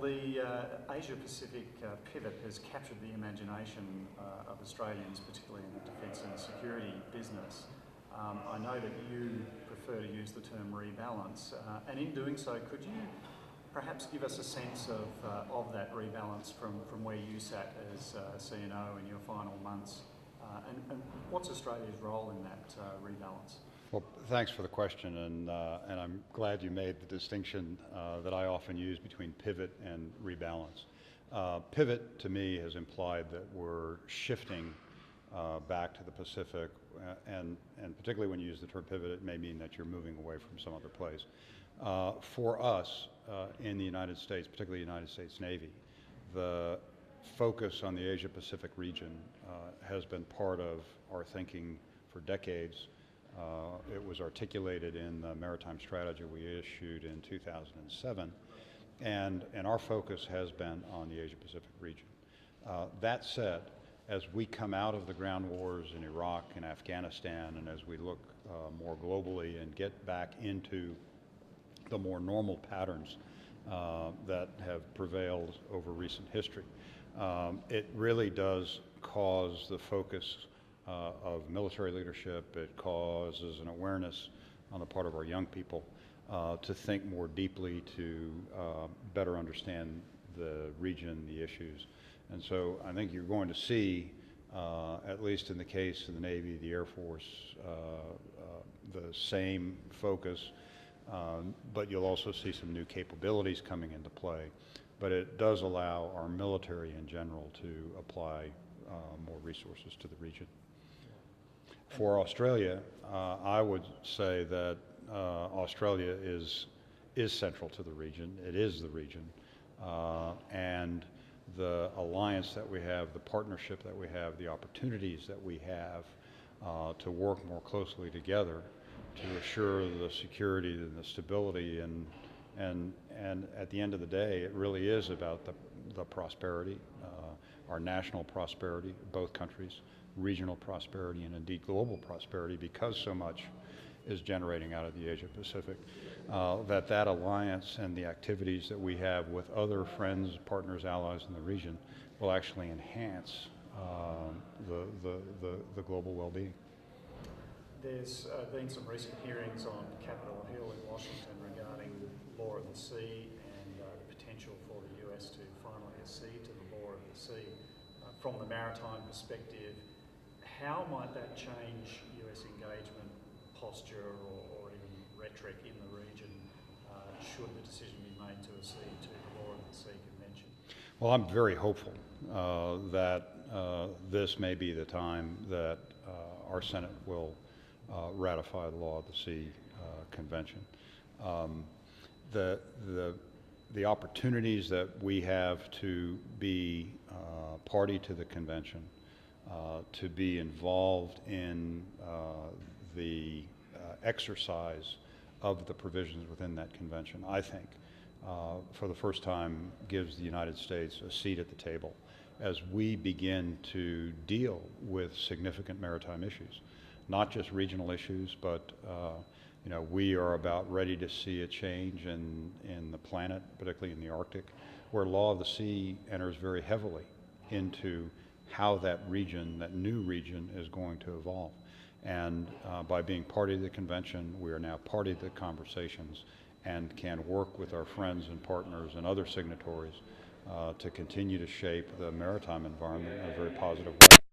The Asia-Pacific pivot has captured the imagination of Australians, particularly in the defence and security business. I know that you prefer to use the term rebalance, and in doing so, could you perhaps give us a sense of that rebalance from where you sat as CNO in your final months, and what's Australia's role in that rebalance? Well, thanks for the question, and I'm glad you made the distinction that I often use between pivot and rebalance. Pivot, to me, has implied that we're shifting back to the Pacific, and particularly when you use the term pivot, it may mean that you're moving away from some other place. For us in the United States, particularly the United States Navy, the focus on the Asia-Pacific region has been part of our thinking for decades. It was articulated in the maritime strategy we issued in 2007, and our focus has been on the Asia-Pacific region. That said, as we come out of the ground wars in Iraq and Afghanistan, and as we look more globally and get back into the more normal patterns that have prevailed over recent history, it really does cause the focus of military leadership. It causes an awareness on the part of our young people to think more deeply, to better understand the region, the issues. And so I think you're going to see, at least in the case of the Navy, the Air Force, the same focus, but you'll also see some new capabilities coming into play. But it does allow our military in general to apply more resources to the region. For Australia, I would say that Australia is central to the region. It is the region. And the alliance that we have, the partnership that we have, the opportunities that we have to work more closely together to assure the security and the stability, and at the end of the day, it really is about the prosperity, our national prosperity, both countries, regional prosperity, and indeed global prosperity, because so much is generating out of the Asia-Pacific, that alliance and the activities that we have with other friends, partners, allies in the region will actually enhance the global well-being. There's been some recent hearings on Capitol Hill in Washington regarding law of the sea and the potential for the US to finally accede to the law of the sea. From the maritime perspective, how might that change US engagement posture or even rhetoric in the region should the decision be made to accede to the Law of the Sea Convention? Well, I'm very hopeful that this may be the time that our Senate will ratify the Law of the Sea Convention. The opportunities that we have to be party to the convention, to be involved in the exercise of the provisions within that convention, I think, for the first time gives the United States a seat at the table as we begin to deal with significant maritime issues, not just regional issues, but we are about ready to see a change in the planet, particularly in the Arctic, where law of the sea enters very heavily into how that region, that new region, is going to evolve. And by being party to the convention, we are now party to the conversations and can work with our friends and partners and other signatories to continue to shape the maritime environment in a very positive way.